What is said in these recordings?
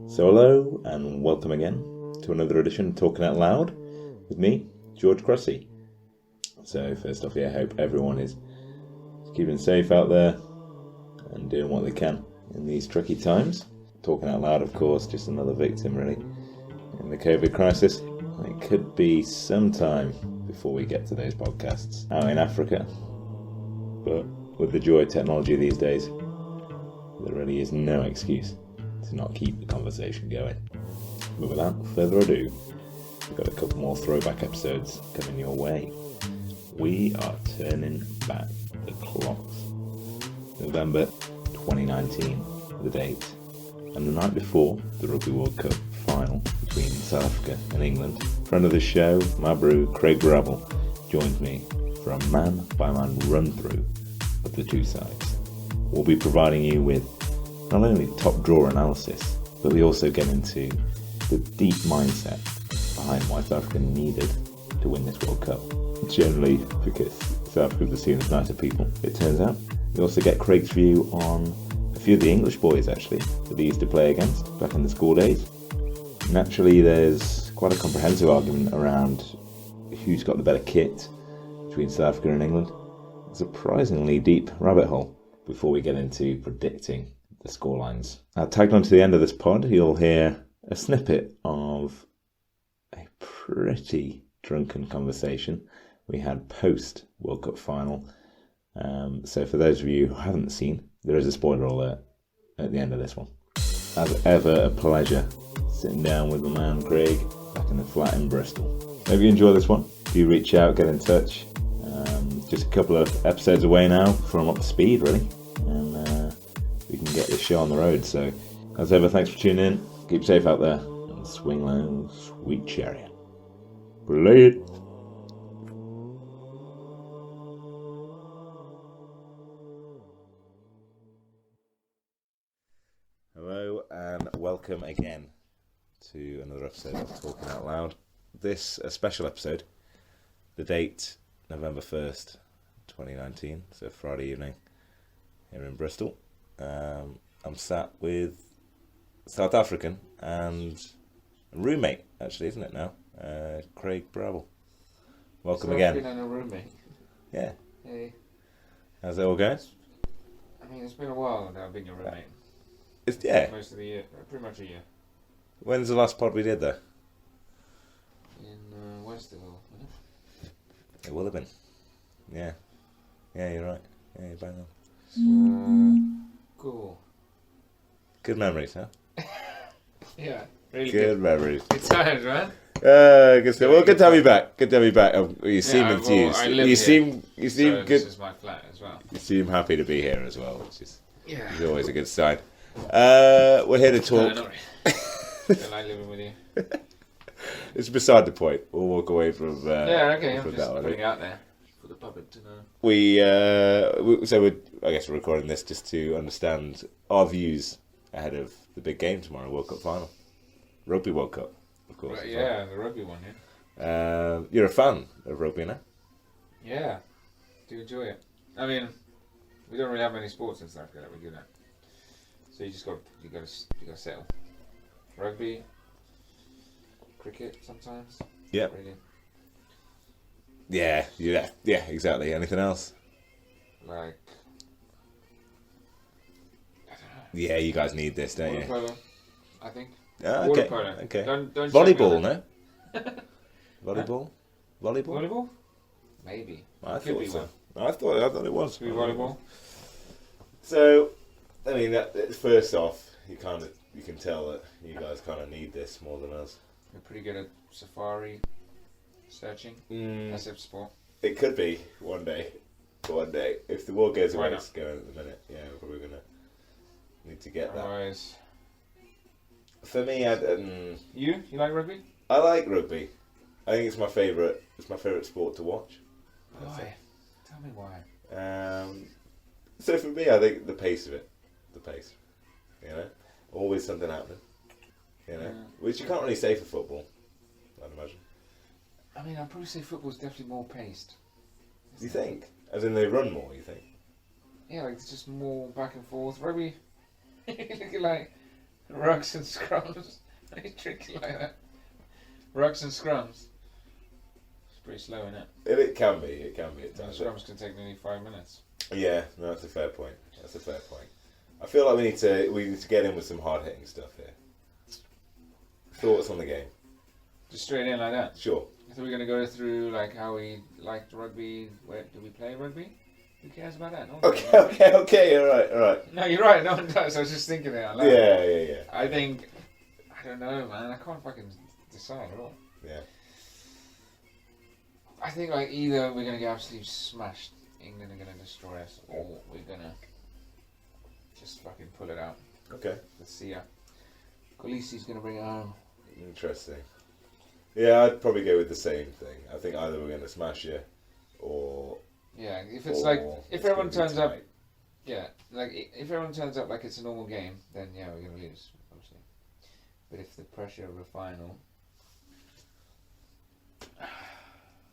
So hello and welcome again to another edition of Talking Out Loud with me, George Crossy. So first off, I hope everyone is keeping safe out there and doing what they can in these tricky times. Talking Out Loud, of course, just another victim really in the COVID crisis. It could be some time before we get to those podcasts out in Africa, but with the joy of technology these days, there really is no excuse to not keep the conversation going. But without further ado, we've got a couple more throwback episodes coming your way. We are turning back the clocks. November 2019, the date, and the night before the Rugby World Cup Final between South Africa and England. Friend of the show, my brew, Craig Barrable, joins me for a man-by-man run-through of the two sides. We'll be providing you with not only top draw analysis, but we also get into the deep mindset behind why South Africa needed to win this World Cup. Generally because South Africa is seen as nicer people, it turns out. We also get Craig's view on a few of the English boys actually that he used to play against back in the school days. Naturally, there's quite a comprehensive argument around who's got the better kit between South Africa and England. A surprisingly deep rabbit hole before we get into predicting the scorelines. Tagged on to the end of this pod, you'll hear a snippet of a pretty drunken conversation we had post World Cup Final. So for those of you who haven't seen, there is a spoiler alert at the end of this one. As ever, a pleasure sitting down with the man Craig back in the flat in Bristol. Hope you enjoy this one. Do reach out, get in touch. Just a couple of episodes away now from up to speed really, and we can get this show on the road. So as ever, thanks for tuning in. Keep safe out there and swing low, sweet chariot. Play it. Hello and welcome again to another episode of Talking Out Loud. This a special episode. The date November 1st, 2019, so Friday evening here in Bristol. I'm sat with South African and a roommate, actually, isn't it now? Craig Barrable. Welcome again. South African and a roommate. Yeah. Hey. How's it all going? I mean, it's been a while that I've been your roommate. Yeah. Most of the year, pretty much a year. When's the last pod we did though? In Westerville, wasn't It will have been. Yeah. Yeah, you're right. Yeah, you're bang on. So, cool. Good memories, huh? Yeah, really Good memories. Good times, right? Good stuff. Well, good to have you back. Good to have you back. You seem enthused. You seem so good. This is my flat as well. You seem happy to be here as well, which is always a good sign. We're here to talk. No, not really. I like living with you. It's beside the point. We'll walk away from. Okay. I'm from just that one. putting it out there for the public to know. I guess we're recording this just to understand our views ahead of the big game tomorrow, World Cup Final, Rugby World Cup, of course. Right, yeah, the rugby one, yeah. You're a fan of rugby now? Yeah, do enjoy it. I mean, we don't really have many sports in South Africa that we're good at. So you gotta settle. Rugby, cricket sometimes. Yeah. Really. Yeah, exactly. Anything else? Like, I don't know. Yeah, you guys need this, don't Water you? polo, I think. Ah, Water okay. polo. Okay. Don't Volleyball, no? Volleyball? Volleyball? Volleyball? Maybe. I Could thought be so. one. I thought it was. Could be volleyball. So, I mean, first off, you can tell that you guys kind of need this more than us. We're pretty good at safari searching. That's it for sport. It could be one day. If the war goes Why away, not? it's going at the minute. Yeah, we're probably going to need to get that. Otherwise, For me, you like rugby? I like rugby. I think it's my favourite. It's my favourite sport to watch. Why? Tell me why. So for me, I think the pace of it. You know, always something happening. You know, which you can't really say for football, I'd imagine. I mean, I'd probably say football's definitely more paced. Do you think? As in they run more, you think? Yeah, like it's just more back and forth. Rugby, looking like Rucks and scrums. He's tricky like that. Rucks and scrums. It's pretty slow, isn't it? It can be. It can be at times. Scrums can take nearly 5 minutes. Yeah, no, that's a fair point. That's a fair point. I feel like we need to get in with some hard hitting stuff here. Thoughts on the game? Just straight in like that. Sure. So we're going to go through like how we liked rugby. Where do we play rugby? Who cares about that? No one cares about that. Okay. All right. No, you're right. No one does. I was just thinking it out loud. Yeah. I think, I don't know, man. I can't fucking decide at all. Yeah. I think like either we're going to get absolutely smashed, England are going to destroy us, or we're going to just fucking pull it out. Okay. Let's see ya. Khaleesi's going to bring it home. Interesting. Yeah, I'd probably go with the same thing. I think either we're going to smash you, or... Yeah, if it's like, if everyone turns up, yeah, like if everyone turns up like it's a normal game, then yeah, we're going to lose, obviously. But if the pressure of a final,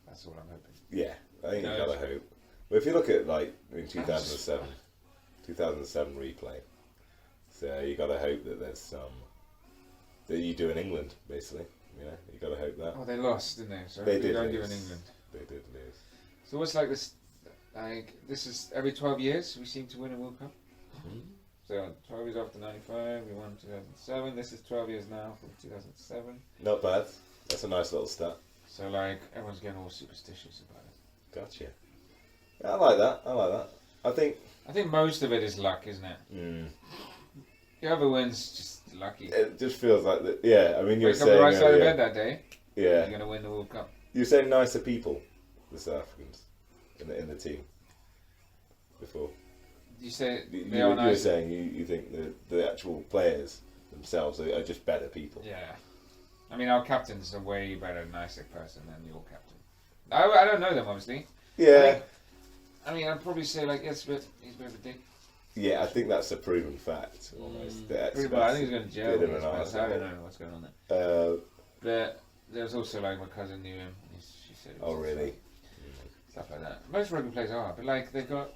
that's all I'm hoping. Yeah, I think you gotta hope. But if you look at like in 2007 replay, so you gotta hope that there's some that you do in England, basically. You know, you gotta hope that. Oh, they lost, didn't they? So they did don't lose. do in England. They did lose. So what's like this? Like this is every 12 years we seem to win a World Cup. Mm-hmm. So 12 years after 95, we won 2007. This is 12 years now from 2007. Not bad. That's a nice little stat. So like everyone's getting all superstitious about it. Gotcha. Yeah, I like that. I think most of it is luck, isn't it? Whoever wins, just lucky. It just feels like that. Yeah, I mean, you were Wake up saying the right side of earlier, bed that day. Yeah, You're gonna win the World Cup. you were saying nicer people, the South Africans, in the team. Before You say you they are were nice. saying you think the actual players themselves are just better people. Yeah. I mean, our captain's a way better, nicer person than your captain. I don't know them, obviously. Yeah. I mean, I'd probably say, like, he's a bit of a dick. Yeah, I think that's a proven fact, almost. Pretty much. I think he's going to jail. Bit of an I arsehole. don't know what's going on there. But There's also, like, my cousin knew him. She said it was oh, really? stuff like that. Most rugby players are, but, like, they've got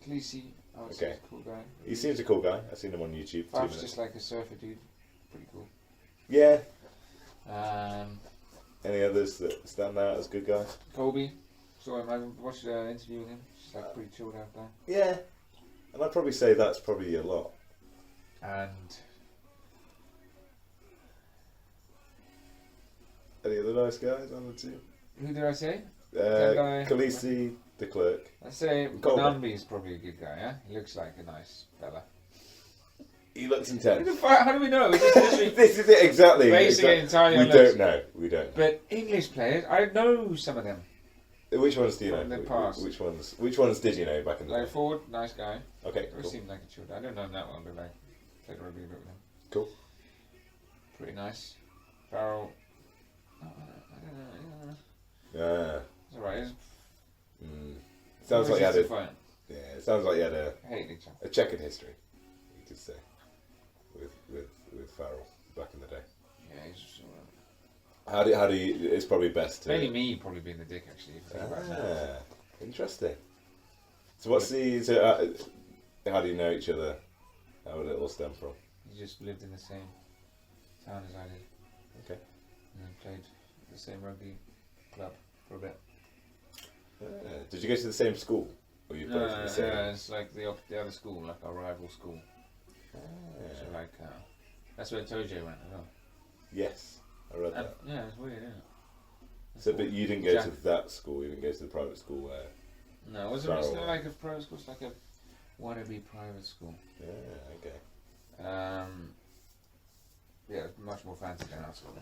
Khaleesi. Oh, it's Okay. a cool guy. He seems a cool guy. I've seen him on YouTube. Faf's just like a surfer dude. Pretty cool. Yeah. Um, Any others that stand out as good guys? Colby. So I watched an interview with him. She's like pretty chilled out guy. Yeah. And I'd probably say that's probably a lot. And Any other nice guys on the team? who did I say? Guy. Khaleesi, de Klerk. I say Colby. Bonambi's probably a good guy, yeah? He looks like a nice fella. He looks intense. How do we know? We just literally This is it, exactly. basing it entirely We on looks. don't know. We don't know. But English players, I know some of them. Which ones do you know? From the past. Which ones did you know back in the Like day? Ford, nice guy. Okay, Always cool. seemed like a chill guy. I don't know him that well, but like played rugby a bit with him. Cool. Pretty nice. Barrable. I don't know. Yeah. It's alright. Sounds like you had a fun. yeah. It sounds like you had Hate each other. a checkered history. You could say with Farrell back in the day. Yeah, he's How do you? It's probably best to. mainly me probably being the dick actually. If you think about that. Interesting. So what's the? How do you know each other? How would it all stem from? He just lived in the same town as I did. Okay. And then played the same rugby club for a bit. Did you go to the same school? Or you both the same? It's like the other school, like our rival school. So like, that's where Tojo went as well. Yes, I read that. Yeah, it's weird, isn't it? So, but you didn't go to that school. You didn't go to the private school where. No, it's not like a private school. It's like a wannabe private school. Yeah. Okay. Yeah, it's much more fancy than our school.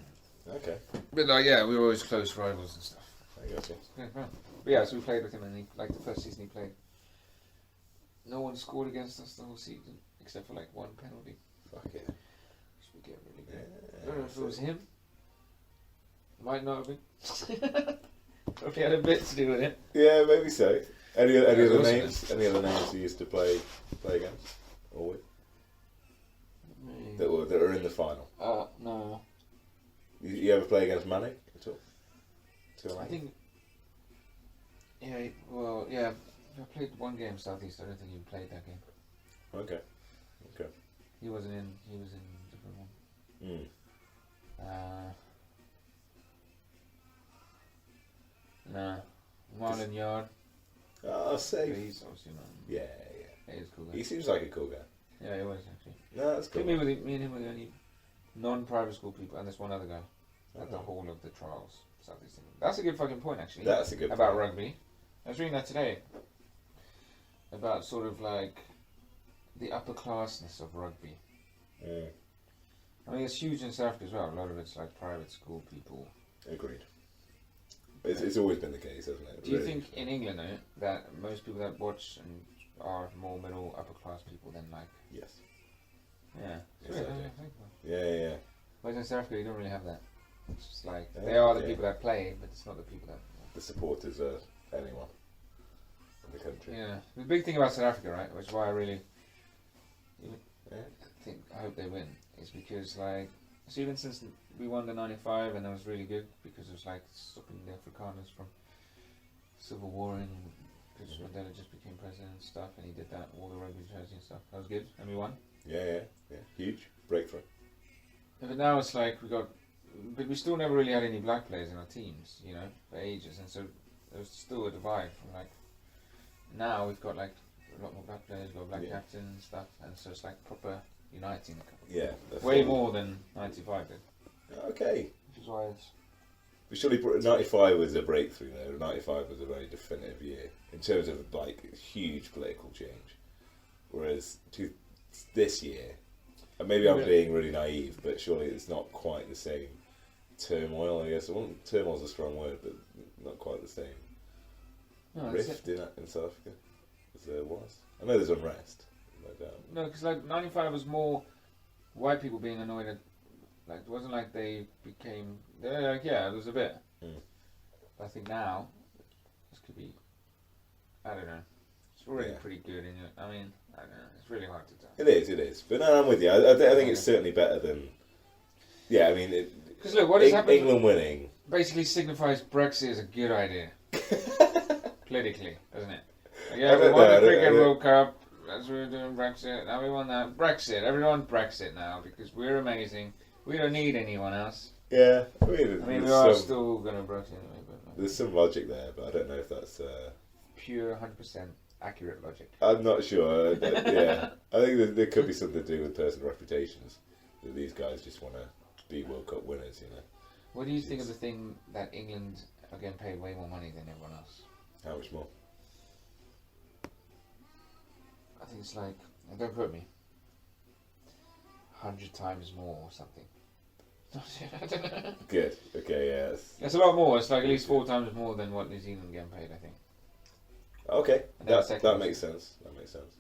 Okay. But like, yeah, we were always close rivals and stuff. I got you. Yeah, fun. But yeah, so we played with him, and he, like the first season he played, no one scored against us the whole season except for like one penalty. Fuck it. Which we get really good. Yeah, I don't know if it was him. Might not have been. Probably had a bit to do with it. Yeah, maybe so. Any other awesome, names? Any other names you used to play against or with that are in the final? No. You ever play against Manny at all? I think. Yeah. Well, yeah. I played one game Southeast. I don't think you played that game. Okay. He wasn't in. He was in a different one. Nah. Marlon Yard. Oh, safe. He's obviously not. Yeah. He's a cool guy. He seems like a cool guy. Yeah, he was actually. No, that's I cool. think me and him were the only non-private school people, and there's one other guy at the Hall of the Trials. Southeast England. That's a good fucking point, actually. That's a good about point. rugby. I was reading that today. About sort of like the upper classness of rugby. I mean, it's huge in South Africa as well. A lot of it's like private school people. Agreed. It's always been the case, hasn't it? Do you think in England, though, that most people that watch and are more middle, upper class people than like... Yes. Yeah. Yes, Sure, I do. think about Yeah. Whereas in South Africa, you don't really have that. It's just like, Yeah, they are the yeah. people that play, but it's not the people that... The supporters are anyone in the country. Yeah. The big thing about South Africa, right, which is why I really... Yeah. I hope they win, is because, like... So even since we won the 95, and that was really good, because it was like stopping the Afrikaners from civil warring, because Mandela just became president and stuff, and he did that, all the rugby jersey and stuff. That was good, and we won. Yeah. Huge breakthrough. But now it's like but we still never really had any black players in our teams, you know, for ages, and so there was still a divide from like, now we've got like a lot more black players, we've got a black captain and stuff, and so it's like proper uniting. Yeah. Way more than 95 did. Okay. Which is why it's... But surely 95 was a breakthrough though. 95 was a very definitive year in terms of like huge political change. Whereas this year, and maybe I'm being really naive, but surely it's not quite the same turmoil, I guess. Well, turmoil's a strong word, but not quite the same rift in South Africa as there was. I know there's unrest, no doubt. No, because like 95 was more white people being annoyed at, like, it wasn't like they became, they're like, yeah, it was a bit. But I think now, this could be, I don't know, it's already pretty good in it. I mean, I don't know, it's really hard to tell. It is. But no, I'm with you. I think it's certainly better than, I mean, because look, what has happened, England winning basically signifies Brexit is a good idea. Politically, doesn't it? Like, I we don't won know, the Cricket World Cup, that's what we're doing, Brexit, now we won that. Brexit, everyone Brexit now, because we're amazing. We don't need anyone else. Yeah, I mean, we are still going to Brexit anyway. But there's some logic there, but I don't know if that's pure 100% accurate logic. I'm not sure. I think there could be something to do with personal reputations. That these guys just want to be World Cup winners, you know. What do you think of the thing that England are getting paid way more money than everyone else? How much more? I think it's like, don't quote me, 100 times more or something. I don't know. Good. Okay. Yes. It's a lot more. It's like at least 4 times more than what New Zealand getting paid, I think. Okay. And That makes sense. That makes sense.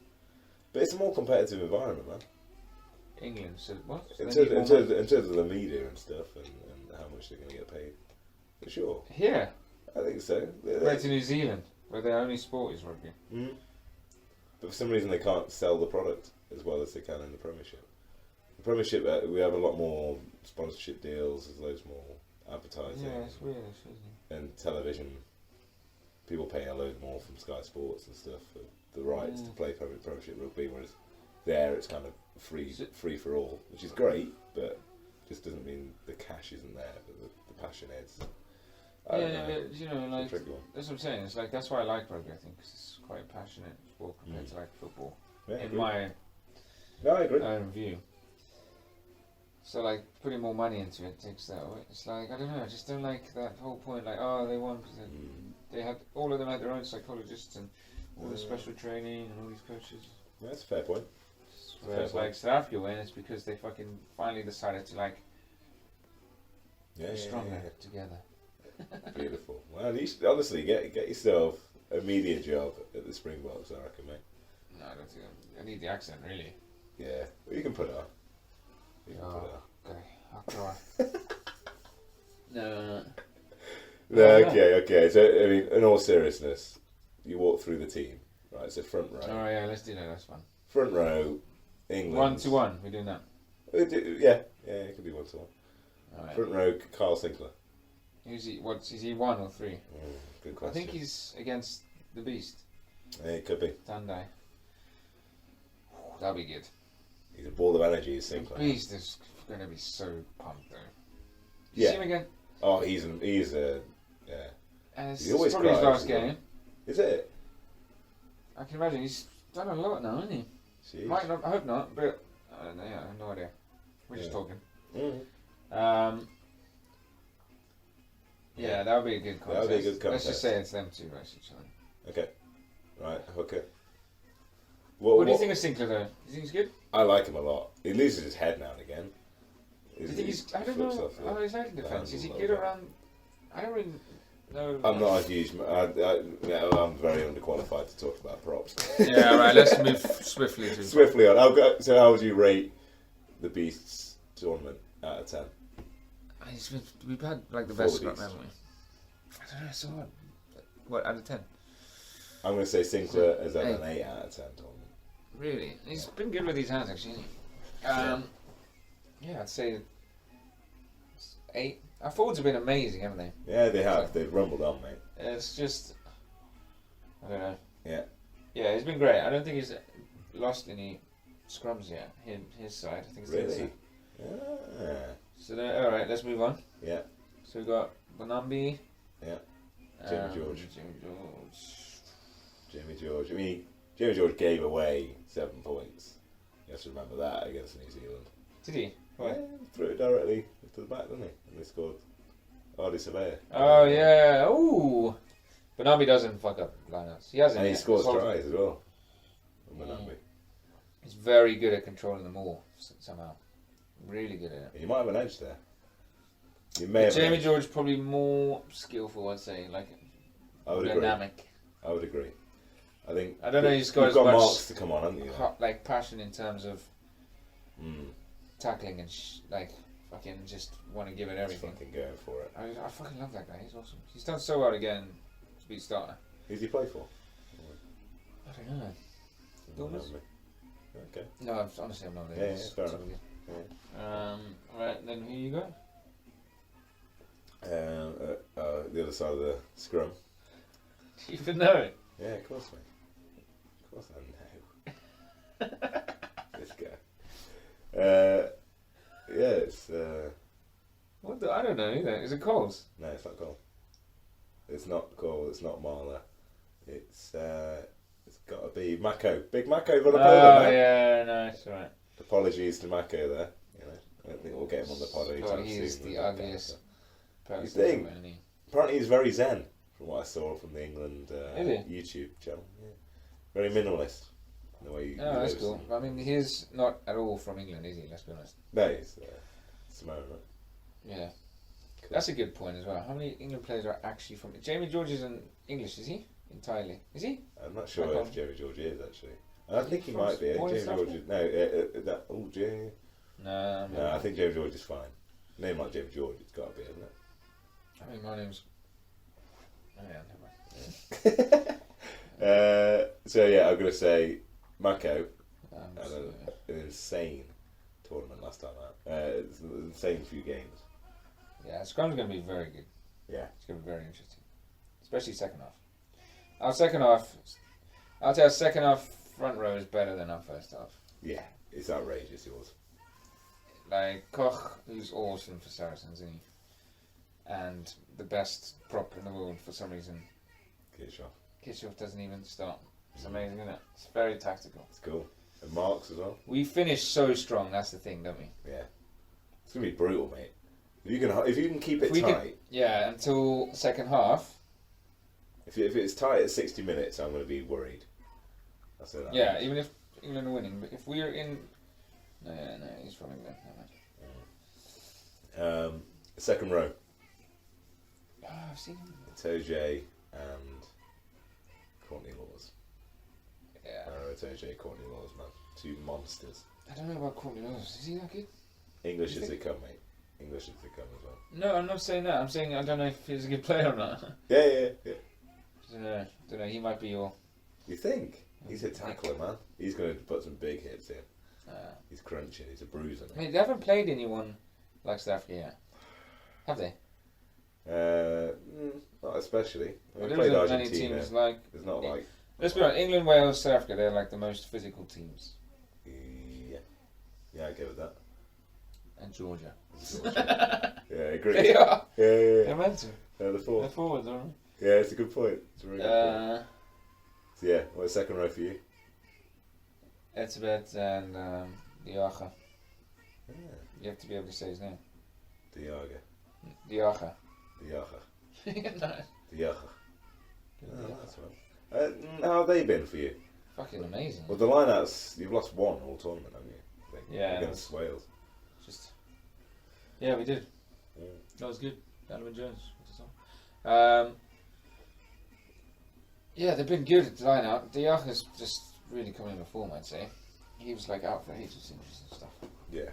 But it's a more competitive environment, man. England. So what? So In terms of the media and stuff, and how much they're going to get paid. For sure. Yeah. I think so. Compared to New Zealand, where their only sport is rugby. But for some reason they can't sell the product as well as they can in the Premiership. The Premiership, we have a lot more sponsorship deals, there's loads more advertising. Yeah, it's weird, isn't it? And television. People pay a load more from Sky Sports and stuff for the rights to play Premiership rugby, whereas there it's kind of free for all, which is great, but just doesn't mean the cash isn't there, but the passion is. You know, like, that's what I'm saying. It's like, that's why I like rugby, I think, because it's quite a passionate sport compared to like football, in my own view. So like, putting more money into it takes that away. It's like, I don't know, I just don't like that whole point, like, oh, they won because they had, all of them had their own psychologists and all the special training and all these coaches. Yeah, that's a fair point. Whereas like South Africa win, it's because they fucking finally decided to like be stronger together. Beautiful. Well, you should honestly get yourself a media job at the Springboks, I reckon, mate. No, I don't think I need the accent, really. Yeah, well, you can put it on. Okay, I'll try. No. Okay. So, I mean, in all seriousness, you walk through the team, right? So front row. Oh yeah, let's do that. That's fun. Front row, England. 1-1. We're doing that. Yeah, it could be 1-1. Right. Front row, Carl Sinclair. Who's he? Is he 1 or 3? Good question. I think he's against the Beast. It could be. Tandai. That'll be good. He's a ball of energy, is Sinclair. Beast is going to be so pumped though. You Yeah. see him again? Oh, he's a yeah. And it's He always probably his cries, last isn't he? game. Is it? I can imagine he's done a lot now, hasn't he? Jeez. Might not. I hope not, but I don't know. Yeah, I have no idea. We're just talking. Mm. Yeah, that would be a good contest. That would be a good Let's just contest. say it's them two versus each other. Okay. Right. Okay. What do you think of Sinclair though? Do you think he's good? I like him a lot. He loses his head now and again. Do you think he's? I don't know. Oh, his head defense. Is he good around? I don't really know. I'm not a huge. I'm very underqualified to talk about props. Yeah, right. Let's move swiftly to. Swiftly on. So, how would you rate the Beasts tournament out of 10? We've had like the For best the scrum, Beasts. haven't we? I don't know. It's so hard. What out of 10? I'm going to say Sinclair is at an 8 out of 10 tournament. Really? He's been good with these hands actually. Hasn't he? Yeah, I'd say 8. Our forwards have been amazing, haven't they? Yeah, they have. They've rumbled on, mate. It's just, I don't know. Yeah. Yeah, he's been great. I don't think he's lost any scrums yet. His side, I think it's the other Really? side. Yeah. So all right, let's move on. Yeah. So we've got Bonambi. Yeah. Jamie George. Jamie George. Jamie George. I mean, Jamie George gave away 7 points. You have to remember that against New Zealand. Did he? Why? Yeah, threw it directly to the back, didn't he? And they scored. Hardy Surveyor. Oh yeah. Ooh. Bonambi doesn't fuck up lineouts. He hasn't. And he yet. scores Solid. tries as well. Bonambi. He's very good at controlling them all somehow. Really good at it. You might have an edge there. You may have. Jamie George probably more skillful, I'd say. Like I would dynamic. agree. I would agree. I think. I don't know. He's got You've as got much marks to come on, haven't you? like passion in terms of Mm. tackling and like fucking just want to give it He's everything. fucking going for it. I fucking love that guy. He's awesome. He's done so well again to be starter. Who's he play for? I don't know. Don't Dormers? know me. Okay. No, honestly, I'm not there. Yeah, It's fair so enough. good. Yeah. Right, then who you got? The other side of the scrum. You even know it. Yeah, of course, mate. Of course I know. This guy. Yeah, it's What the? I don't know either. Is it Coles? no, it's not Cole. It's not Cole. It's not Marla. It's got to be Mako. Big Mako Vunipola, Oh man. yeah, no, it's alright. Apologies to Mako there. You know, I don't think we'll get him on the pod God, anytime he soon. is the ugliest person. think? ever, isn't he? Apparently, he's very zen, from what I saw from the England Is YouTube channel. Yeah. Very minimalist in the way he Oh, that's lives cool. and- I mean, he's not at all from England, is he? Let's be honest. No, he's Samoan, right? Yeah. That's a good point as well. How many England players are actually from... Jamie George isn't English, is he? Entirely. Is he? I'm not sure Back if on. Jamie George is, actually. I think he From might be. born in Jamie South George Africa? is... No, Jamie... No, No, I think Jamie George is fine. Name like Jamie George, it's got to be, isn't it? I mean, my name's... Oh, yeah, never mind. So yeah, I'm going to say Mako had So, an insane tournament last time out. It's an insane few games. yeah, Scrum's going to be very good. Yeah. It's going to be very interesting. Especially second half. Our second half... I'll tell you, our second half front row is better than our first half. Yeah, it's outrageous, yours. Like, Koch, who's awesome for Saracens, isn't he? And the best prop in the world for some reason. Kirchhoff. Kirchhoff doesn't even start. It's amazing, isn't it? It's very tactical. It's cool. And Marks as well. We finish so strong, that's the thing, don't we? Yeah. It's going to be brutal, mate. If you can keep it If we tight... Yeah, until second half. If it's tight at 60 minutes, I'm going to be worried. That's it. Yeah, even if England are winning. But if we're in... No, he's from England. Never mind. Second row. Oh, I've seen him. Toje and Courtney Laws. Yeah. Toje, Courtney Laws, man. Two monsters. I don't know about Courtney Lewis. Is he that good? English You as they think? come, mate. English as they come as well. No, I'm not saying that. I'm saying I don't know if he's a good player or not. Yeah. Don't know. He might be your... You think? He's a tackler, man. He's going to put some big hits in. He's crunching. He's a bruiser. I mean, they haven't played anyone like South Africa yet. Have they? Not especially. Well, We there played isn't many Argentina. teams like... It's not Let's be honest, England, Wales, South Africa, they're like the most physical teams. Yeah. Yeah, I go with that. And Georgia. Yeah, I agree. They are. Yeah. They're meant to. They're the fourth. They're forwards, aren't Yeah, it's a good point. It's a really good point. they? So yeah, what's second row for you? Etzebeth and Diaga. Yeah. You have to be able to say his name. Diaga. Diaga. Diaga. No. Diaga. Oh, that's right. How have they been for you? Fucking amazing. Well, the lineouts, you've lost one all tournament, haven't you? I think, Yeah. against Wales. Just. Yeah, we did. Yeah. That was good. Donovan Jones. What's his name? Yeah, they've been good at the line out. Diaga's just really coming into form, I'd say. He was like out for ages and stuff. Yeah.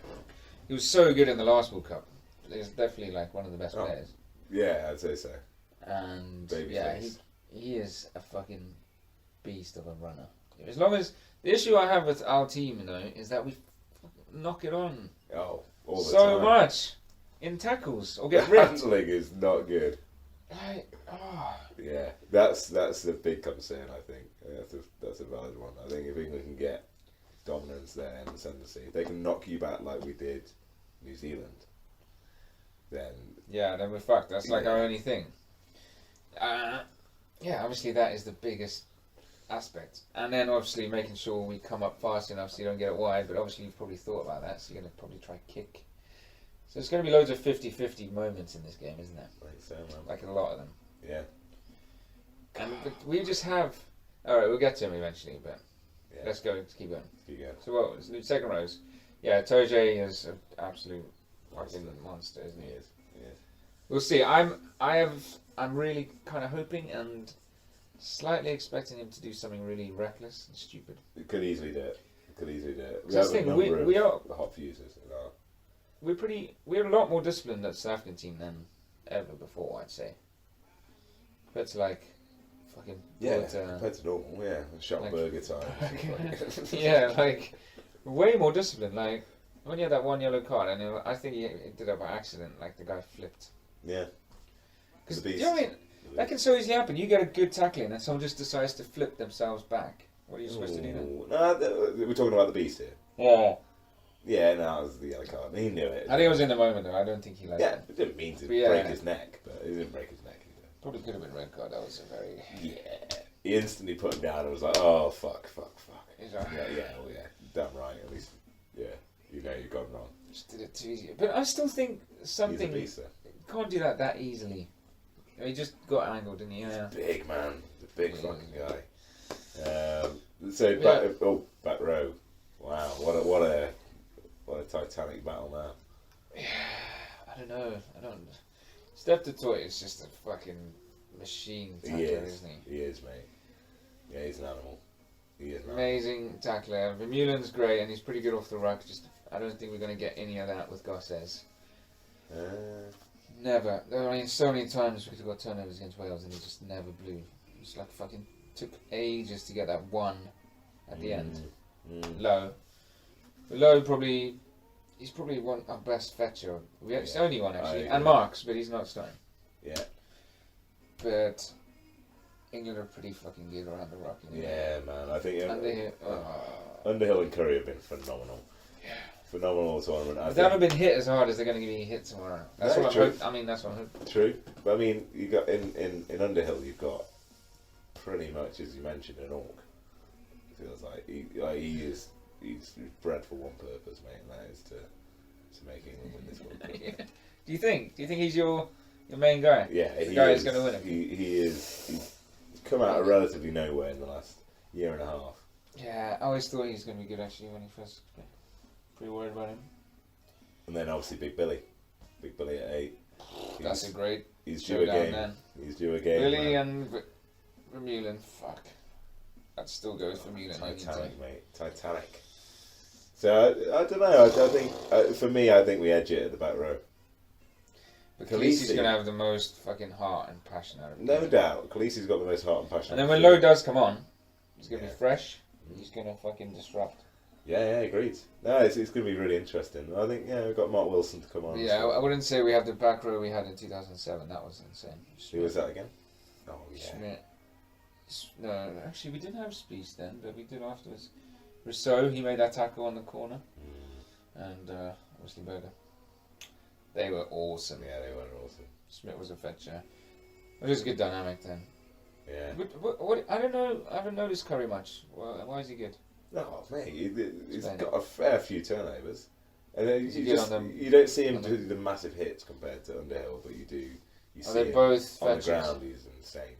He was so good in the last World Cup. He's definitely like one of the best players. Yeah, I'd say so. And Baby yeah, face. he is a fucking beast of a runner. As long as the issue I have with our team, you know, is that we knock it on Oh, all the so time. much in tackles or The get ripped. handling is not good. Like, oh. Yeah, that's a big concern. I think that's a valid one. I think if England can get dominance there in the ascendancy, if they can knock you back like we did New Zealand, then Yeah, then we're fucked. That's like Yeah. our only thing. Yeah, obviously that is the biggest aspect. And then obviously making sure we come up fast enough so you don't get it wide, but obviously you've probably thought about that, so you're going to probably try kick. So it's going to be loads of 50-50 moments in this game, isn't there? like so, man. Like a lot of them. Yeah, And but we just have... Alright, we'll get to him eventually, but yeah. let's keep going. You go. So what was the second rows? Yeah, Toje is an absolute fucking monster, isn't He he? is. He is. We'll see. I'm really kind of hoping and slightly expecting him to do something really reckless and stupid. It could easily do it. Could easily do it. We That's have the a thing, number we of are- hot fuses. In our, We're a lot more disciplined at the South African team than ever before, I'd say. Compared to like fucking compared to normal. Yeah, shot like- burger time. yeah, like way more disciplined. Like when you had that one yellow card, and I think he did it by accident. Like the guy flipped. Yeah. Because The you know what I mean? That can so easily happen. You get a good tackle in and someone just decides to flip themselves back. What are you supposed to do then? Ooh. No, we're talking about the beast here. Yeah. Yeah, no, it was the yellow card. He knew it. I think it was in the moment though. I don't think he liked Yeah, it. it didn't mean to But yeah. break his neck, but it didn't break his neck either. Probably could have been red card. That was a very... Yeah. He instantly put him down and was like, oh, fuck. He's like, Yeah, damn right. At least, yeah, you know you've gone wrong. just did it too easy. But I still think He's a something... beast, though. Can't do that easily. He just got angled, didn't he? Yeah. Big man. The big Yeah. fucking guy. So, back row. Wow, what a titanic battle now. I don't know. Steph the Toy is just a fucking machine tackler, isn't he? He is, mate. Yeah, he's an animal. He is an animal. Amazing tackler. Vermeulen's great and he's pretty good off the ruck. Just I don't think we're going to get any of that with Garces. Never. I mean, so many times we got turnovers against Wales and he just never blew. It's like fucking took ages to get that one at the end. Low. Low probably. He's probably our best fetcher. It's the only one actually, and Marks, but he's not starting. Yeah. But England are pretty fucking good around the ruck. Yeah, man. I think Underhill and Curry have been phenomenal. Yeah. Phenomenal tournament. They haven't been hit as hard as they're going to be hit tomorrow. That's That what is I'm true. hoping. I mean, that's what I'm hoping. True, but I mean, you got in Underhill, you've got pretty much, as you mentioned, an orc. It feels like he's bred for one purpose, mate, and that is to make England win this World Cup. Do you think he's your main guy? Yeah, the guy who's going to win it. He is. He's come out of relatively nowhere in the last year and a half. Yeah, I always thought he was going to be good actually when he first. Pretty worried about him. And then obviously Big Billy at 8. That's a great. He's due a showdown game. then. He's due a game. Billy man. and Vermeulen, fuck. That still goes for Vermeulen. Titanic, mate. Titanic. So I don't know. I think for me, I think we edge it at the back row. But Khaleesi's going to have the most fucking heart and passion out of it. No doubt. Khaleesi's got the most heart and passion. And then when Lowe does come on, he's going to Yeah. be fresh. He's going to fucking disrupt. Yeah, agreed. No, it's going to be really interesting. I think, we've got Mark Wilson to come on. Yeah, so. I wouldn't say we have the back row we had in 2007. That was insane. Who was that again? Oh, yeah. Schmidt. No, actually, we didn't have Speech then, but we did afterwards. Rousseau, he made that tackle on the corner. and obviously Berger. They were awesome. Yeah, they were awesome. Smith was a fetcher. It was a good dynamic then. Yeah. But what I don't know. I haven't noticed Curry much. Why is he good? No, mate, he's Explain got a fair few turnovers. And then you don't see him do the massive hits compared to Underhill, but you do. You see him both on the fetchers? ground. He's insane.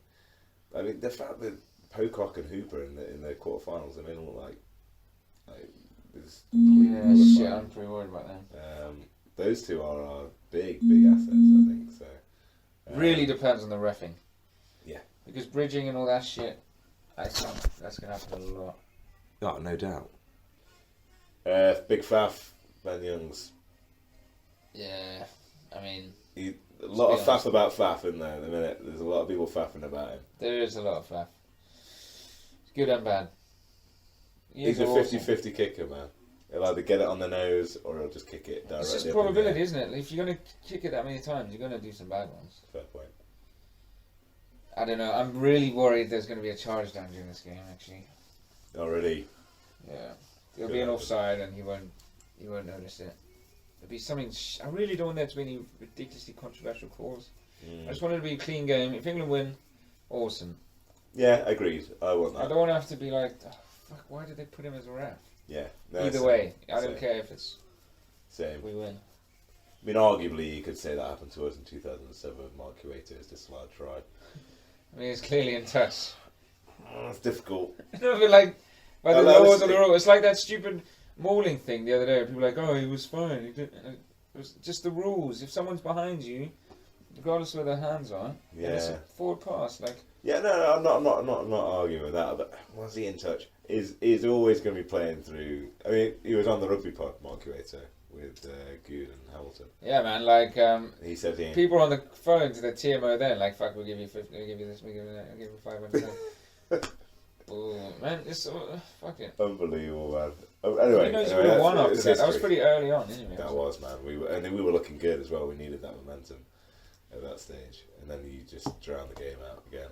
I mean, the fact that Pocock and Hooper in the quarterfinals, they made them look like this Yeah, shit. I'm pretty worried about them. Those two are big assets, I think. So Really depends on the reffing. Yeah. Because bridging and all that shit, I think that's gonna happen a lot. Oh, no doubt. Big Faf, Ben Youngs. Yeah, I mean, A lot of faff about Faf in there at the minute. There's a lot of people faffing about him. there is a lot of faff. Good and bad. He's a 50-50 kicker, man. He'll either get it on the nose or he'll just kick it directly. It's just up probability, in the air. isn't it? If you're going to kick it that many times, you're going to do some bad ones. Fair point. I don't know. I'm really worried there's going to be a charge down during this game, actually. Already. Yeah. There'll Could be an happen. offside and he won't notice it. There'll be something... I really don't want there to be any ridiculously controversial calls. I just want it to be a clean game. If England win, awesome. Yeah, agreed. I want that. I don't want to have to be like, oh, fuck, why did they put him as a ref? Yeah. No, Either same. way, I don't Same. care if it's Same. we win. I mean, arguably, you could say that happened to us in 2007 with Mark Cueto's disallowed try. I mean, it's clearly in touch. It's difficult. No, but like, by the Well, laws of the rule, it's like that stupid mauling thing the other day. People were like, oh, he was fine. He didn't. It was just the rules. If someone's behind you, regardless of where their hands are, then it's a Yeah. forward pass. Like, Yeah, no, I'm not arguing with that. But was he in touch? Is always going to be playing through. I mean, he was on the rugby pod, Mark Cueto, with Good and Hamilton. yeah, man. Like, He said he. people on the phone to the TMO then, like, fuck, we'll give you 50, we'll give you this, we'll give you that, we'll give you 500. Oh, man, it's fuck it. Unbelievable, man. Anyway, Who knows who would have won after it's that? That was history. pretty early on, anyway. That was, man. We were looking good as well. We needed that momentum at that stage, and then you just drown the game out again,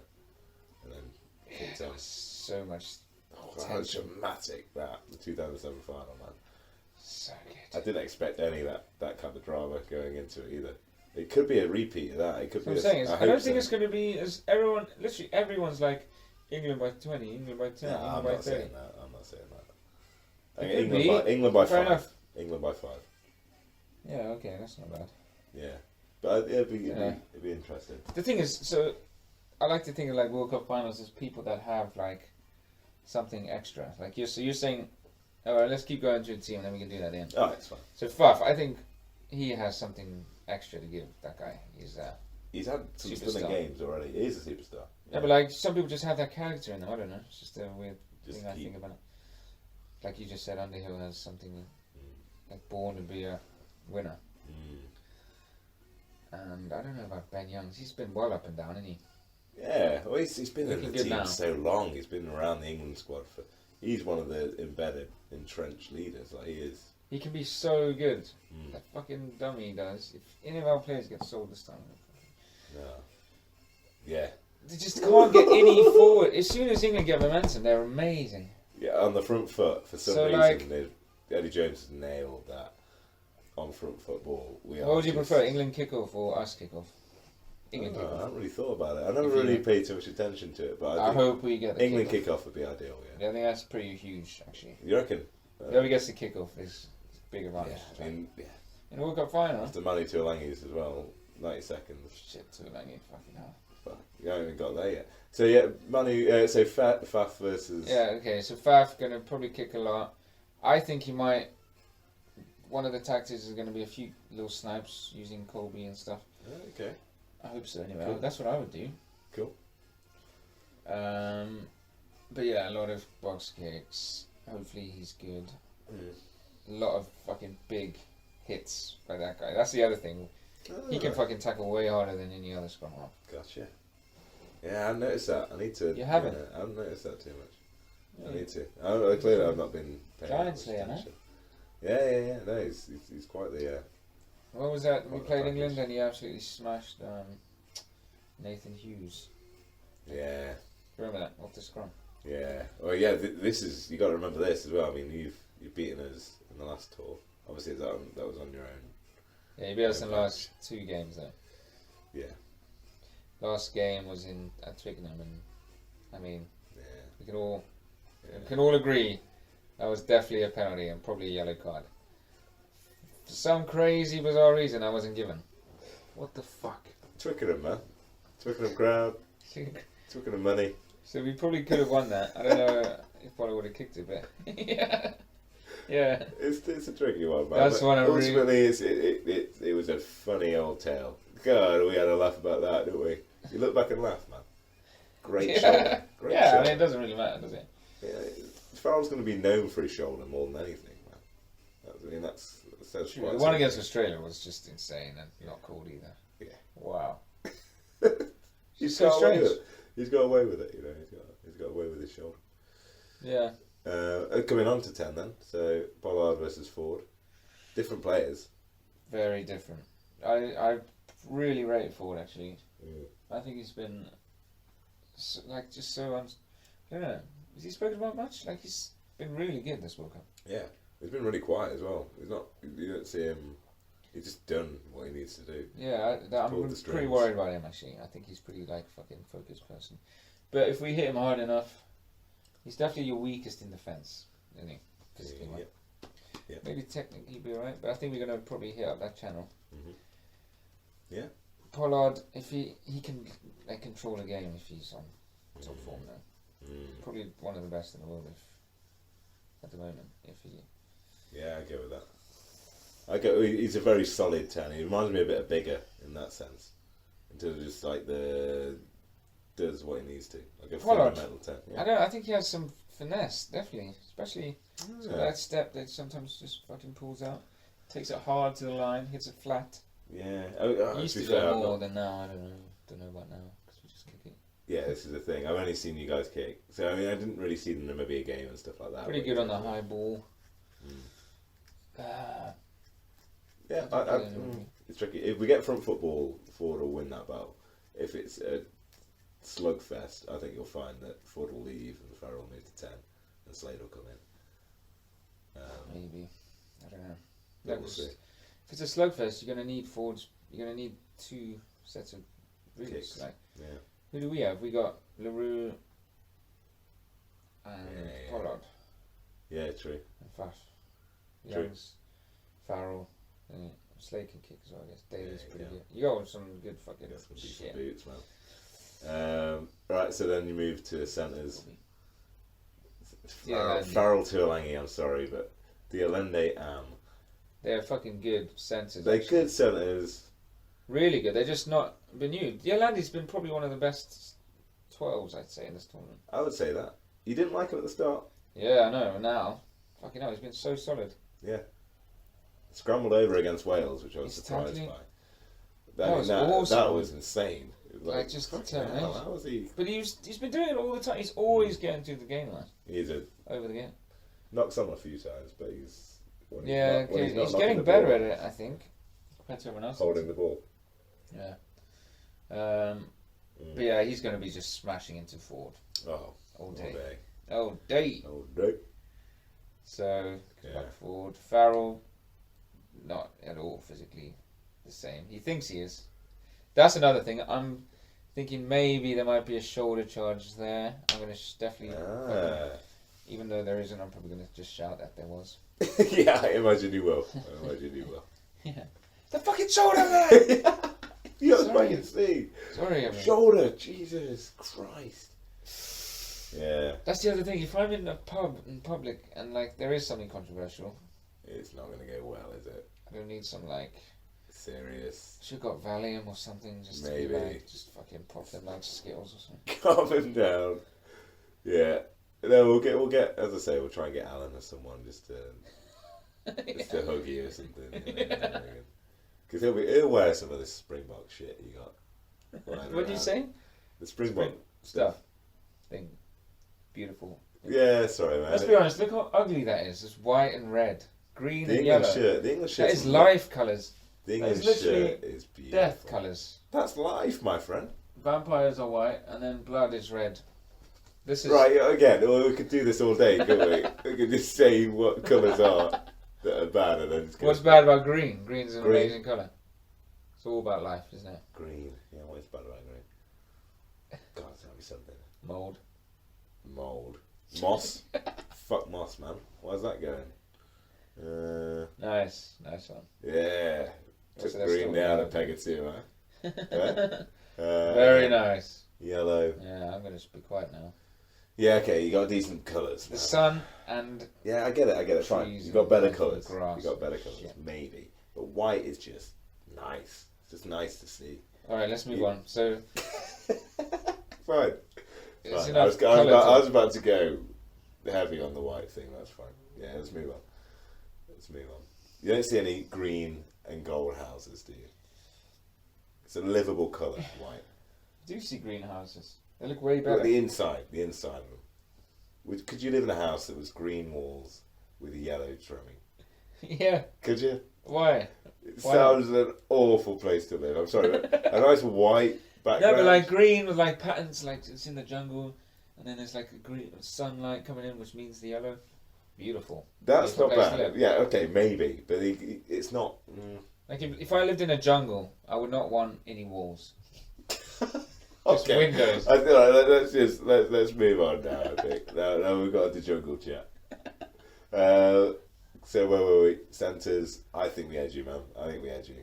and then kicked There on. was so much How dramatic that the 2007 final, man. so I good. didn't expect any of that kind of drama going into it either. It could be a repeat of that. It could So be. I'm saying, I hope don't think so. it's going to be as everyone. Literally, everyone's like England by 20, England by 10, No, England I'm by not 30. saying that. I'm not saying that. I It think could England by Fair 5. enough. England by 5. Yeah, okay, that's not bad. Yeah, but it'd be interesting. The thing is, so I like to think of like World Cup finals as people that have like something extra. Like you're saying, all right, let's keep going through the team, and then we can do that at the end. Oh, it's fine. So Faf, I think he has something extra to give. That guy, He's had some Superstar. stunning games already. He is a superstar. yeah, but like some people just have that character in them. I don't know. It's just a weird Just thing I keep- think about it. Like you just said, Underhill has something like born to be a winner. And I don't know about Ben Youngs. He's been well up and down, hasn't he? Yeah, well, he's been in Looking the good team now. so long. He's been around the England squad for. He's one of the embedded, entrenched leaders. Like he is. He can be so good. That fucking dummy he does. If any of our players get sold this time, No. Yeah. they just can't get any forward. As soon as England get momentum, they're amazing. Yeah, on the front foot for some So, reason. like- Eddie Jones has nailed that on front football. What would you prefer, England kickoff or us kickoff? England I kickoff. haven't really thought about it. I never If you- really paid too much attention to it, but I I think hope we get the England kickoff. kickoff would be ideal. Yeah. Yeah, I think that's pretty huge, actually. You reckon? Whoever gets the kickoff is a big Yeah. advantage. I mean, yeah. In the World Cup final, After Manu Tuolangi's as well, 90 seconds. shit, too long, fucking hell. Fuck, you haven't even got there yet. So yeah, Manu. So Faf versus. Yeah, okay, so Faf gonna probably kick a lot. I think he might. One of the tactics is going to be a few little snipes using Colby and stuff. Okay. I hope so anyway. Cool. That's what I would do. Cool. But yeah, a lot of box kicks. Hopefully he's good. A lot of fucking big hits by that guy. That's the other thing. He can fucking tackle way harder than any other scrum half. Gotcha. Yeah, I noticed that. I need to. You haven't? Yeah, I haven't noticed that too much. Yeah. I need to. Clearly, I've not been paying that Giant much Slayer, attention. Yeah. No, he's quite the. What was that? We What a played package. England and he absolutely smashed Nathan Hughes. Yeah. Remember that? Off the scrum. Yeah. Well, yeah. This is you got to remember this as well. I mean, you've beaten us in the last tour. Obviously, that was on your own. Yeah, you beat us in the last 2 games though. Yeah. Last game was at Twickenham, and I mean, Yeah. we can all agree that was definitely a penalty and probably a yellow card. For some crazy, bizarre reason, I wasn't given. What the fuck? Twickenham, man. Twickenham crowd. Twickenham money. So we probably could have won that. I don't know if Pollard would have kicked it, but yeah. Yeah. It's a tricky one, man. That's one I ultimately, it was a funny old tale. God, we had a laugh about that, didn't we? You look back and laugh, man. Great shoulder. Great yeah, shoulder. I mean, it doesn't really matter, does it? Yeah, Farrell's going to be known for his shoulder more than anything, man. That's true. The one against Australia was just insane and not called either. Yeah. Wow. He's so got strange. away with it. He's got away with it, you know. He's got away with his shoulder. Yeah. Coming on to 10 then. So Pollard versus Ford. Different players. Very different. I really rate Ford actually. Mm. I think he's been just so I don't know. Has he spoken about much? Like he's been really good this World Cup. Yeah. He's been really quiet as well. You don't see him. He's just done what he needs to do. Yeah, I'm pretty worried about him actually. I think he's pretty fucking focused person. But if we hit him hard enough, he's definitely your weakest in defence, isn't he? Physically, Yeah. Maybe technically he'd be alright, but I think we're gonna probably hit up that channel. Mm-hmm. Yeah. Pollard, if he can control a game if he's on top form now. Probably one of the best in the world at the moment. If he. Yeah, I go with that. He's a very solid 10. He reminds me a bit of Bigger in that sense. In terms of just does what he needs to. Like a fundamental 10. Yeah. I think he has some finesse, definitely. Especially that step that sometimes just fucking pulls out. Takes it hard to the line, hits it flat. Yeah. He used to do more than now, I don't know about now, because we just kick it. Yeah, this is the thing. I've only seen you guys kick. So, I mean, I didn't really see them in maybe a game and stuff like that. Pretty good on the high ball. Yeah, it's tricky. If we get front football, Ford will win that battle. If it's a slugfest, I think you'll find that Ford will leave and Farrell will move to 10 and Slade will come in. Maybe. I don't know. We'll see. If it's a slugfest, you're going to need Fords. You're going to need 2 sets of roots. Kicks. Yeah. Who do we have? We got LaRue and Pollard. Yeah, true. And Faf. True. Youngs, Farrell. Slade can kick as well, I guess. Daly's pretty good. You got some good fucking decent boots, man. Right, so then you move to centres. Farrell Tuolangi, I'm sorry, but the Allende Am. They're fucking good centres. They're good centres. Really good. They're just not been used. The Allende's been probably one of the best 12s, I'd say, in this tournament. I would say that. You didn't like him at the start? Yeah, I know. Now, fucking hell, he's been so solid. Yeah. Scrambled over against Wales, which I was surprised by. That was awesome. That was insane. It was just determination. How was he? But he's been doing it all the time. He's always getting through the game line. Over the game. Knocks on a few times, but he's he's getting better at it, I think, compared to everyone else. Holding the ball. Yeah. But yeah, he's going to be just smashing into Ford. All day. So back Ford. Farrell, not at all physically the same. He thinks he is. That's another thing. I'm thinking maybe there might be a shoulder charge there. I'm going to definitely, even though there isn't, I'm probably going to just shout that there was. Yeah, I imagine you will. Yeah. The fucking shoulder, man! You can see. Sorry, shoulder, Jesus Christ. Yeah. That's the other thing. If I'm in a pub in public and there is something controversial, it's not going to go well, is it? I don't need some serious. Should have got Valium or something just maybe. To be just fucking pop them like Skittles or something. Calm him down. Yeah. No, we'll get. As I say, we'll try and get Alan or someone just to hug you or something. Because he'll wear some of this Springbok shit you got. What did you say? The Springbok stuff. Thing. Beautiful. Yeah, sorry, man. Let's be honest. Look how ugly that is. It's white and red, green and yellow. The English shirt. That is life colours. The English shirt is beautiful. Death colours. That's life, my friend. Vampires are white, and then blood is red. This is right. Again, we could do this all day, couldn't we? We could just say what colours are. that are bad, and then just What's bad about green? Green's an Green. amazing colour. It's all about life, isn't it? Green. Yeah, what is bad about green? God, tell me something. Mould. Mold. Moss. Fuck moss, man. Why's that going? Nice one. Yeah. What's Took that green story down a about? peg or two, huh? Yeah? Very nice. Yellow. Yeah, I'm going to be quiet now. Yeah, okay, you got decent colours. The now. sun and Yeah, I get it, fine. trees You got and better the colours. grass. You got better colours, Yeah. maybe. But white is just nice. It's just nice to see. all right, let's move on. So Fine. it's Fine. enough I was colour about to go heavy on the white thing. That's fine. Yeah, let's move on. You don't see any green and gold houses, do you? It's a livable colour, white. I do see greenhouses. They look way But better. the inside of them. Could you live in a house that was green walls with yellow trimming? Yeah. Could you? Why? It Why sounds an awful place to live. I'm sorry, but a nice white No, background. but like green with like patterns, like it's in the jungle, and then there's like a green sunlight coming in, which means the yellow. Beautiful. That's Beautiful not place to bad. live. Yeah, okay, maybe, but it's not. Like if I lived in a jungle, I would not want any walls. Just Okay. windows. I feel like let's move on now. I think now we've got the jungle chat. So where were we? Centres. I think we had you, man. I think we had you.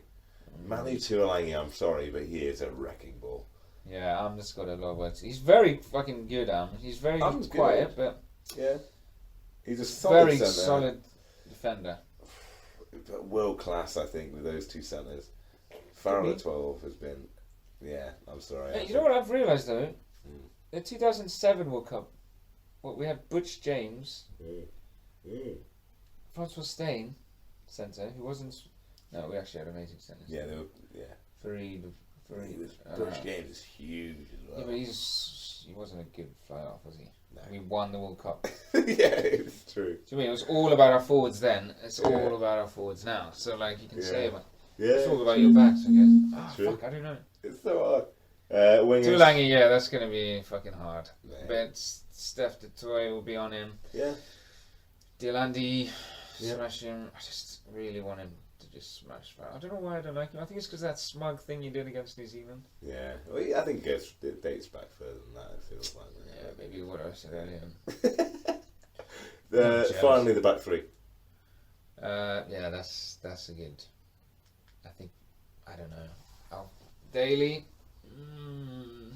Manu Tuolangi, I'm sorry, but he is a wrecking ball. Yeah, Am just got a lot of work. He's very fucking good, Am. He's very Am's quiet, good. but Yeah, he's a solid very centre. solid defender. But world class, I think, with those two centres. Farrell at 12 has been. Yeah, I'm sorry. Hey, you know what I've realised though? Mm. The 2007 World Cup, we had Butch James, Francois Steyn, centre, who wasn't. No, we actually had amazing centres. Yeah, they were, yeah. Fareed. Bush James is huge as Yeah, well. but he wasn't a good fly-off, was he? No. We won the World Cup. Yeah, it's true. Do you mean it was all about our forwards then? It's Yeah. all about our forwards now. So like you can say about it's all Yeah, about your backs, I guess. Ah, True. fuck, I don't know. it's so hard. Wingers. Tuolangi, yeah, that's gonna be fucking hard. Yeah. But Steph de Toy will be on him. Yeah. Dilandi, Yeah. smash him. I just really want him to just smash Farrell. I don't know why I don't like him. I think it's because that smug thing you did against New Zealand. Yeah. Well, I think it dates back further than that, it feels like. Yeah, maybe what I said earlier. Finally, the back three. Yeah, that's a good. I think I don't know. Daly,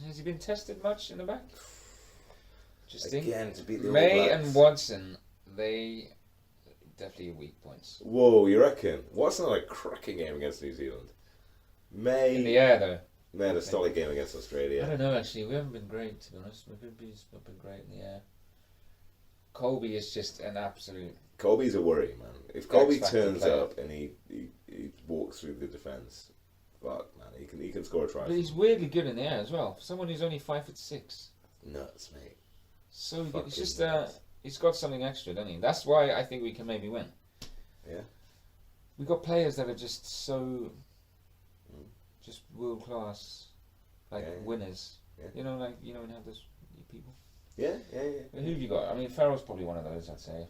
has he been tested much in the back? Interesting. Again, to beat the All May Blacks. and Watson, they definitely weak points. Whoa, you reckon? Watson had a cracking game against New Zealand. May In the air though. May had a solid game against I Australia. don't know actually. We haven't been great to be honest. We've not been great in the air. Colby is just an absolute. Colby's a worry, man. If Colby X-factor turns player. up and he walks through the defence, fuck, man, he can score a try. But he's weirdly good in the air as well. For someone who's only 5'6", Nuts, mate. so good. Fucking It's just nuts. he's got something extra, doesn't he? That's why I think we can maybe win. Yeah. We've got players that are just so, just world class, like Yeah. winners. Yeah. You know, like when you have those people. Yeah. Who have you got? I mean, Farrell's probably one of those. I'd say.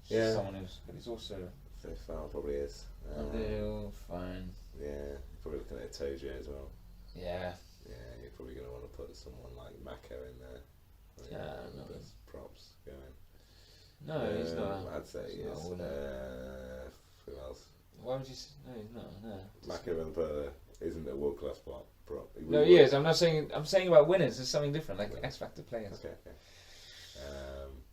Yeah. Someone who's, but he's also So Farrell probably is. Underhill, fine. Yeah, probably looking at Tojo as well. Yeah. Yeah, you're probably going to want to put someone like Mako in there. Yeah, no. There's props going. No, he's not. I'd say he's not yes. a winner. Who else? Why would you say no? He's not. No. Mako in the isn't a world class prop. No, he is. I'm not saying. I'm saying about winners. There's something different, like X Factor players. Okay.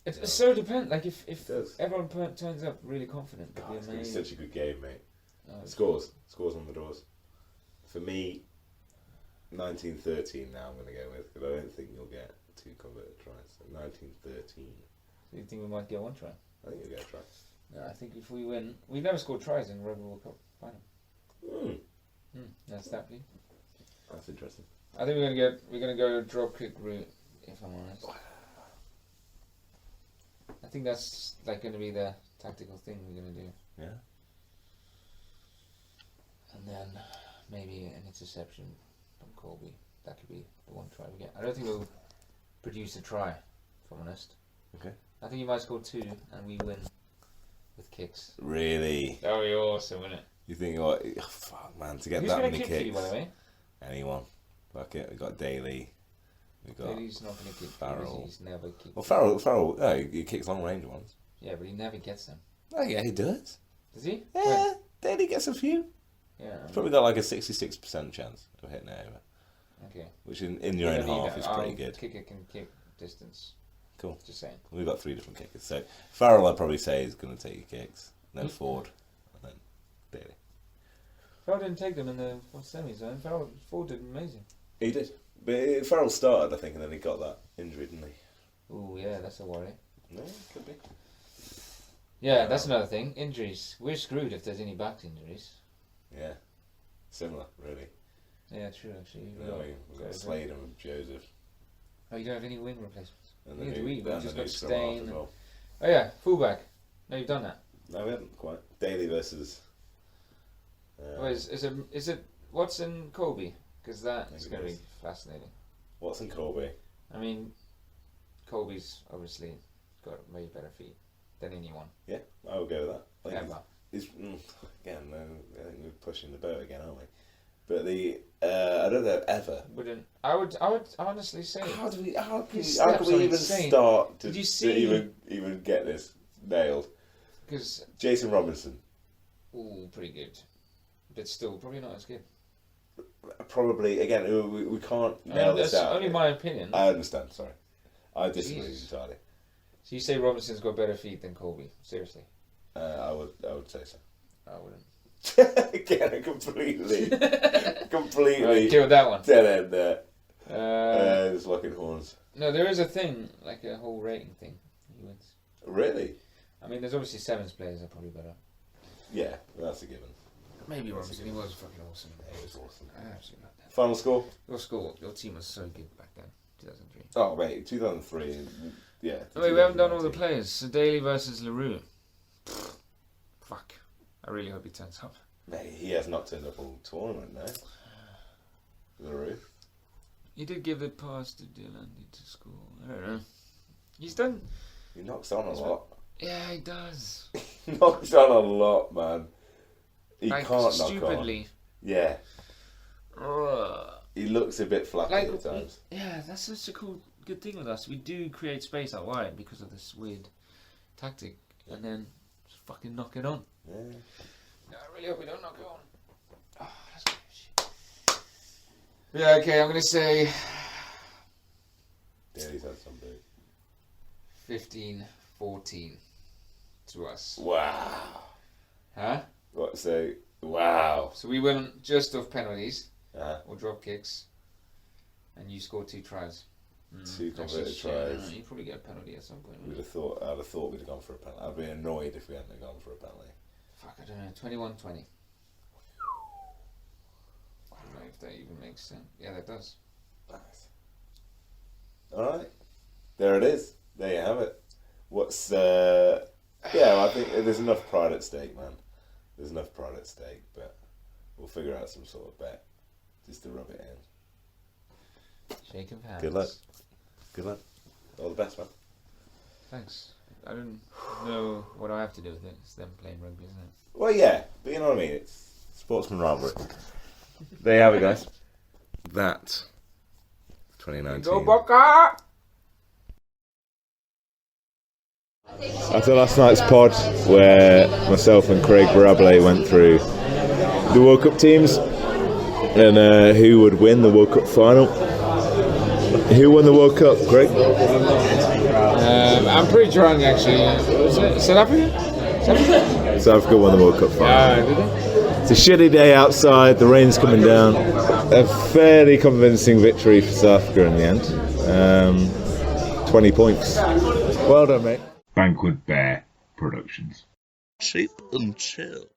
It so depends. Like if It does. everyone turns up really confident, God, it'd it's be going to be amazing. such a good game, mate. Oh, Scores on the doors. For me, 1913 now I'm going to go with, because I don't think you'll get 2 converted tries. So 1913. So you think we might get one try? I think you'll get a try. No, I think if we win, we've never scored tries in Rugby World Cup Final. That's that. That's interesting. I think we're gonna go drop kick route. If I'm honest, I think that's like going to be the tactical thing we're going to do. Yeah. And then maybe an interception from Colby. That could be the one try we get. I don't think we'll produce a try, if I'm honest. Okay. I think you might score 2 and we win with kicks. Really? That would be awesome, wouldn't it? You think, oh, fuck, man, to get Who's that gonna many kick for you, kicks? by the way? Anyone. Fuck it. We got Daly. We got He's not going to kick. Farrell. He's never kicked. Well, Farrell. Oh, he kicks long range ones. Yeah, but he never gets them. Oh yeah, he does. Does he? Yeah, Daly gets a few. Yeah. He's probably got like a 66% chance of hitting it over. Okay. Which in your own half is pretty good. Kicker can kick distance. Cool. Just saying. We've got 3 different kickers. So Farrell, I'd probably say, is going to take your kicks. Then Ford, and then Daly. Farrell didn't take them in the semis, though. Ford did amazing. He did. But Farrell started, I think, and then he got that injury, didn't he? Ooh, yeah, that's a worry. No, could be. Yeah, that's another thing. Injuries. We're screwed if there's any back injuries. Yeah. Similar, really. Yeah, true, actually. We've got Slade and Joseph. Oh, you don't have any wing replacements? And Neither then do we. We've just got Stain. well. Oh, yeah, fullback. No, you've done that. No, we haven't quite. Daly versus... Oh, is it Watson Colby? Because that is going to be fascinating. Watson Colby. I mean, Colby's obviously got way better feet than anyone. Yeah, I would go with that. I think Ever. again, I think we're pushing the boat again, aren't we? But I don't know ever. I would honestly say. How can we even insane. start to, Did you see? to even get this nailed? Because Jason Robinson. Ooh, pretty good, but still probably not as good. Probably again. We can't nail this that's out. only my opinion. I understand. Sorry, I disagree Jeez. entirely. So you say Robinson's got better feet than Colby? Seriously? I would say so. I wouldn't. Again, completely Right, kill that one. dead end there. It's fucking horns. No, there is a thing, like a whole rating thing. He wins. Really? I mean, there's obviously sevens players are probably better. Yeah, that's a given. Maybe Robinson. He was fucking awesome. It was awesome. I absolutely loved that. Final score? Your team was so good back then, 2003. Oh, mate, 2003. Yeah. Oh, wait, we haven't done all the players. So Daly versus LaRue. Fuck. I really hope he turns up. Mate, he has not turned up all tournament now. LaRue. He did give the pass to Dylan to score. I don't know. He's done. He knocks on a lot. Yeah, he does. He knocks on a lot, man. He like, can't knock stupidly. on. Yeah. Ugh. He looks a bit flappy Like, at times. Yeah, that's such a good thing with us. We do create space out wide because of this weird tactic, and then just fucking knock it on. Yeah. No, I really hope we don't knock it on. Oh, that's good shit. Yeah, okay, I'm gonna say Yeah, he's had some big. 15-14 to us. Wow. Huh? What, so, wow. So we went just off penalties Uh-huh. or drop kicks, and you scored 2 tries. 2 converted tries. You probably get a penalty at some point. I'd have thought we'd have gone for a penalty. I'd be annoyed if we hadn't gone for a penalty. Fuck, I don't know. 21-20. I don't know if that even makes sense. Yeah, that does. Nice. Alright. There it is. There you have it. What's yeah, I think there's enough pride at stake, man. There's enough pride at stake, but we'll figure out some sort of bet just to rub it in. Shake of hands. Good luck. Good luck. All the best, man. Thanks. I don't know what I have to do with it. It's them playing rugby, isn't it? Well, yeah, but you know what I mean. It's sportsman rivalry. There you have it, guys. That 2019. Go Boca! After last night's pod, where myself and Craig Barrable went through the World Cup teams and who would win the World Cup final. Who won the World Cup, Craig? I'm pretty drunk, actually. Was it South Africa? South Africa won the World Cup final. Did they? It's a shitty day outside, the rain's coming down. A fairly convincing victory for South Africa in the end. 20 points. Well done, mate. Bankwood Bear Productions. Cheap and chill.